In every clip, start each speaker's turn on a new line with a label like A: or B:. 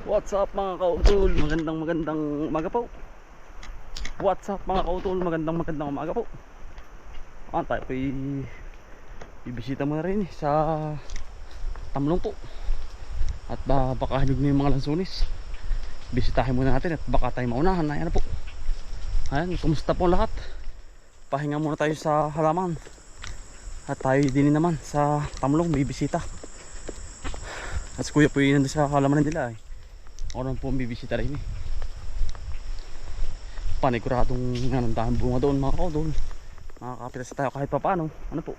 A: What's up mga kautol? Magandang umaga po. What's up mga kautol? Magandang umaga po. Tayo po ibisita mo na rin sa Tamlong po. At baka hinog na yung mga lansunis. Bisitahin muna natin at baka tayo maunahan. Ayan na po. Ayan, kumusta po lahat? Pahinga muna tayo sa halaman. At tayo din naman sa Tamlong bibisita. At si kuya po yun nandun sa halaman nila Ako naman po bibisita rin Paniguradong nandahan bunga doon mga kautol. Makakapitas tayo kahit pa paano. Ano po?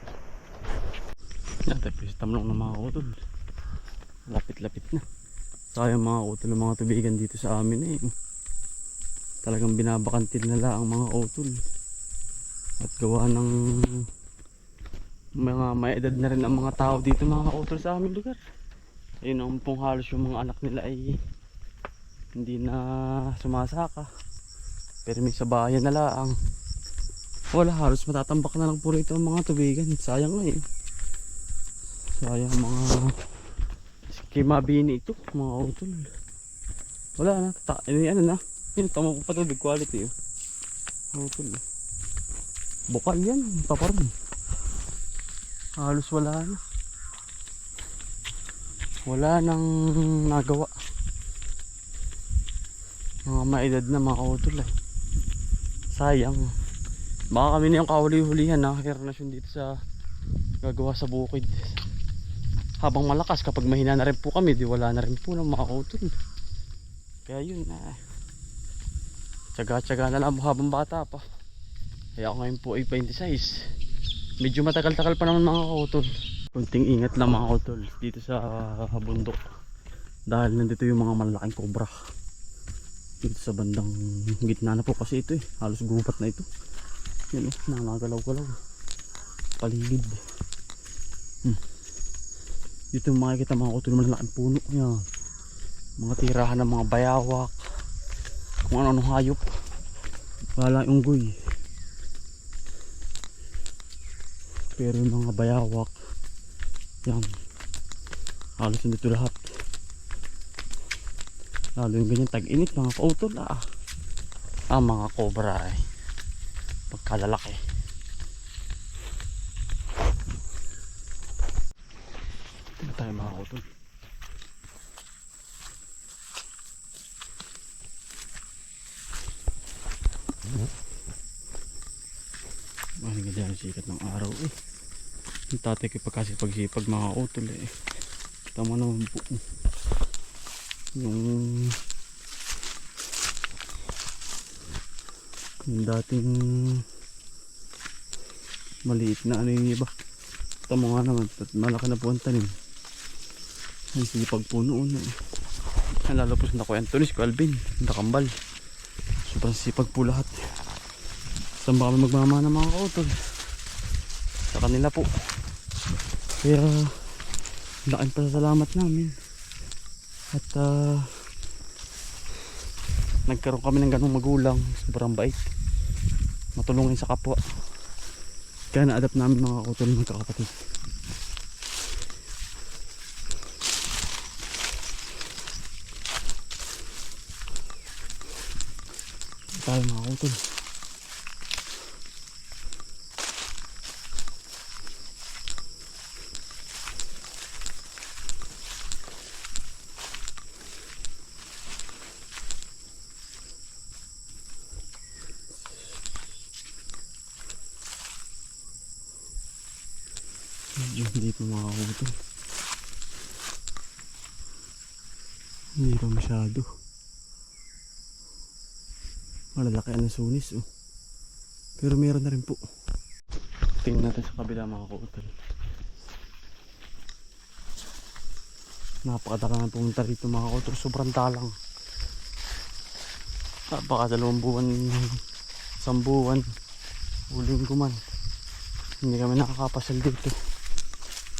A: Yan tayo po sa Tamlong ng mga kautol. Lapit-lapit na. Sayang mga kautol ng mga tubigan dito sa amin Talagang binabakantil na lang ang mga kautol. At gawa ng mga may edad na rin ang mga tao dito mga kautol sa aming lugar. Ayun ang pong halos yung mga anak nila ay hindi na sumasaka. Pero may sa bayan na lang. Wala, halos matatambak na lang po rito ang mga tubigan. Sayang nga Sayang mga kimabini ito mga utol. Wala na, ano na. Yun, tama po pa tubig quality utol. Bukal yan, paparoon. Halos wala na. Wala nang nagawa. Mga maedad na mga utol Sayang. Baka kami na yung kahuli-hulihan nakakirnasyon dito sa gagawa sa bukid. Habang malakas, kapag mahina na rin po kami, di wala na rin po ng mga utol. Kaya yun tsaga-tsaga na lang habang bata pa. Kaya ako ngayon po ay 26. Medyo matagal-tagal pa naman mga kautol. Kunting ingat lang mga kautol dito sa bundok. Dahil nandito yung mga malalaking cobra. Dito sa bandang gitna na po kasi ito halos gubat na ito. Yan nangagalaw-galaw. Paligid. Dito makikita mga kautol malalaking puno. Yan. Mga tirahan ng mga bayawak. Kung ano-anong hayop. Wala yung unggoy. Pero yung mga bayawak yan halos nandito lahat. Lalo yung ganyan tag-init mga kautol mga cobra pagkalalaki. Ito tayo mga kautol. Ang ganda yung sikat ng araw yung tatay ko pagsipag mga kautol kita mo naman po yung dating maliit na yung iba. Kita mo nga naman malaki na po ang tanim. Ang sipag po noon lalo po sa Kuya Antonis, Kuya Alvin, Nakambal. Sobrang sipag po lahat. Saan ba kami magmamana mga kautol? Sa kanila po. Kaya laking pasasalamat namin. At nagkaroon kami ng ganong magulang. Sobrang bait. Matulungin sa kapwa. Kaya na-adapt namin mga kautol ng kakapatid. Tayo mga kautol. Hindi pa mga kautol. Hindi pa masyado. Malalaki ang nasunis pero meron na rin po. Tingnan natin sa kabila mga kautol. Napakadala na pumunta rito mga kautol. Sobrang dalang. Baka 2 buwan 1 buwan uling kuman hindi kami nakakapasal dito.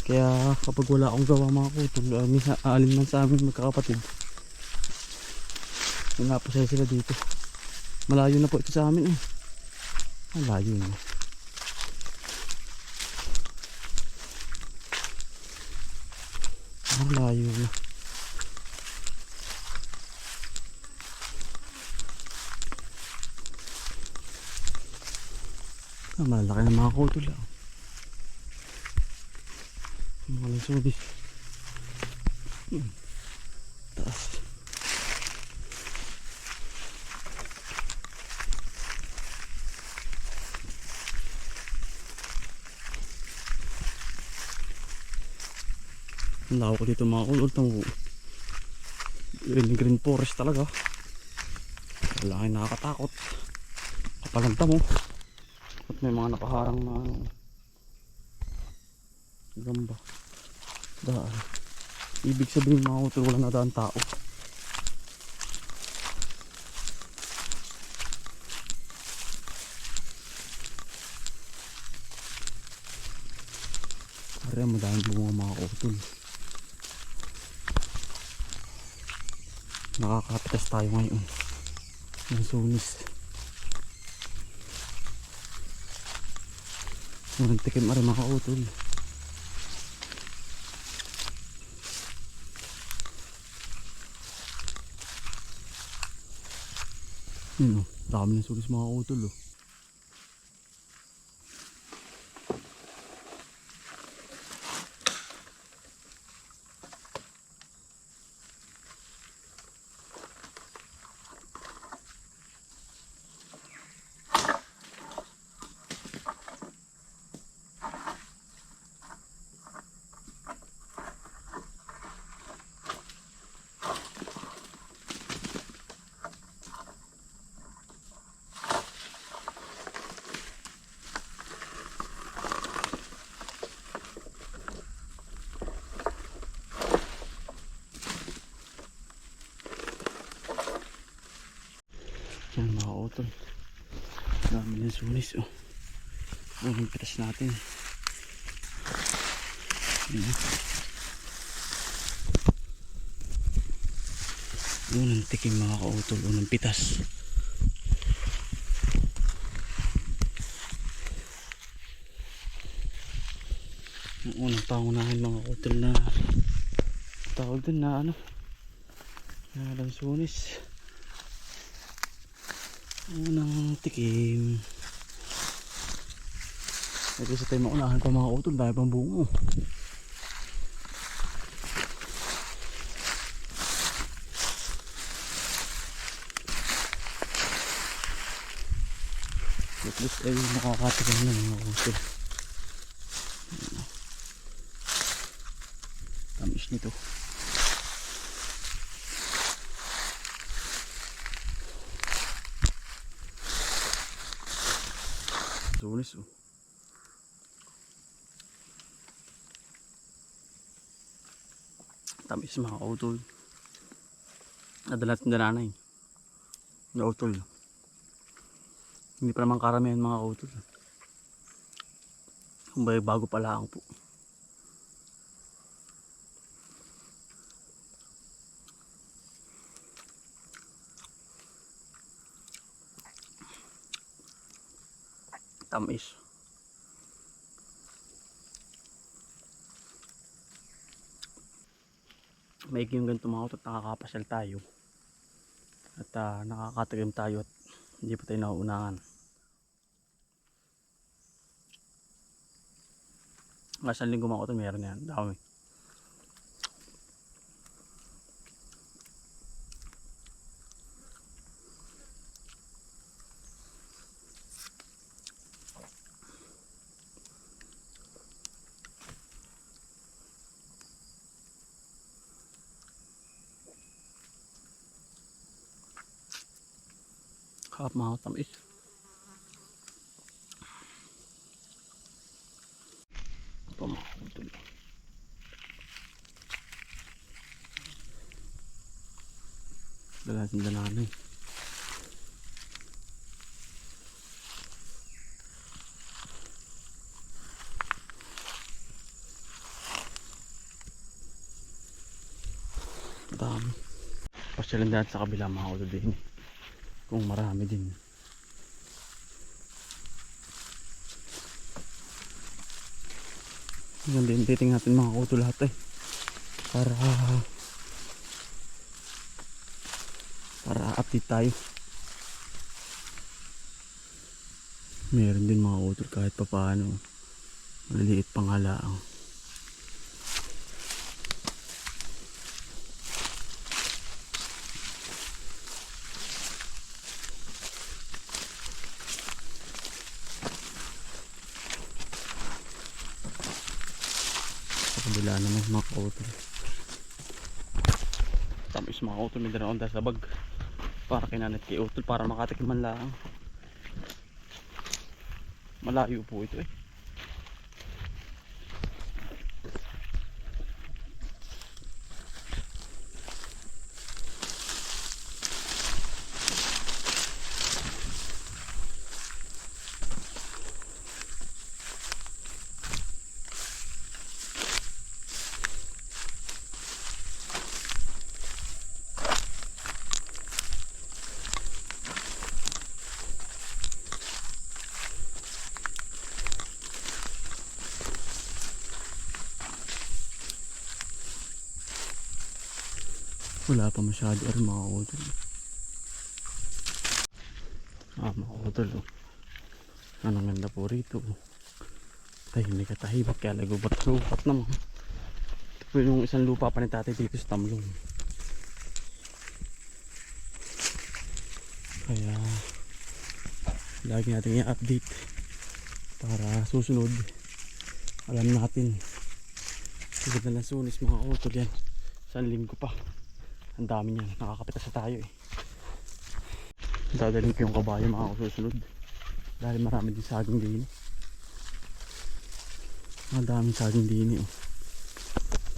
A: Kaya kapag wala akong gawa mga kautol, alin man sa amin magkakapatid, napasaya sila dito. Malayo na po ito sa amin malayo na. Malayo na. Malalaki ng mga kutol ah. Mga lansubis. Taas. Ang lawak ko dito mga kutol. Green forest talaga. Wala kang nakakatakot. Kapalanta mo. At may mga nakaharang na gamba. Daan. Ibig sabihin mga kutol, wala na daan tao. Kaya madaming bunga mga kutol. Nakakapitas tayo ngayon ng sunis. Unang tikim na rin mga kutol. Yun o, dami ng sunis mga kutol o. Yan mga kutol, dami ng sunis oh. Unang pitas natin. Unang tikim mga kautol, unang pitas. Ang unang pangunahin mga kautol na tawag dun na ano, na lansunis. Unang tikim. Ito sa tayo maunahan pa mga kautol, dahil pang bungo. At least ay makakatikim na mga kautol. Tamis nito. Sunis oh. Tamis mga kautol. Nadalat ng dananay. Kautol. Hindi pa naman karamihan mga kautol. Kumbay bago pala ako po. Tamis. May yung ganito mga kautol at nakakapasyal tayo. At nakakatagim tayo at hindi pa tayo nauunahan. Ngasang linggo mga kautol meron yan. Dami. Kahap mga tamis. Ito mga kautol. Dalasin dananay. Dami. Pasyalan dahil sa kabila mga kautol din. Kung marami din. Yan din titingnan natin mga kautol lahat eh. Para update tayo. Meron din mga utol kahit pa paano. Maliliit pang halaang. Sa kabila naman mga kautol. Tapos mga utol may dala akong dasabag para kinanit kay utol para makatikim man lang. Malayo po ito eh. Wala pa masyado rin mga utol. Mga utol oh. Anong ganda po rito oh. Tahimik at tahimik kaya lagubat-lupat naman. Ito po yung isang lupa pa ni tatay dito sa Tamlong. Kaya lagi natin i-update para susunod alam natin. Sigod na ng Sunis mga utol yan. Isang linggo pa. Ang dami niyan. Nakakapitas na tayo eh. Dadalhin ko yung kabayo mga susunod. Dahil marami din saging din. Ang daming saging din oh.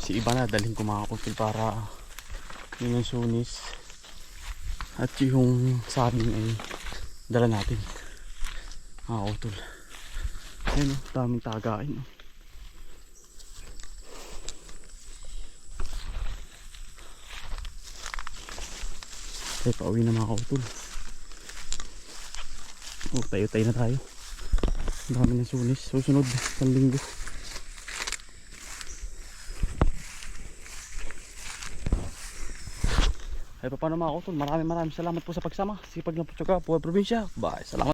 A: Si iba na dalhin ko mga utol para yun yung Sunis. At yung saging ay dala natin. Mga utol. Ayun oh. Daming tagain oh. Tayo pauwi na mga kautol. Tayo-tayo na tayo. Ang dami ng Sunis. Susunod, isang linggo. Ay paano mga kautol, maraming salamat po sa pagsama. Sipag ng Putsuga, Buhay Probinsya. Bye, salamat.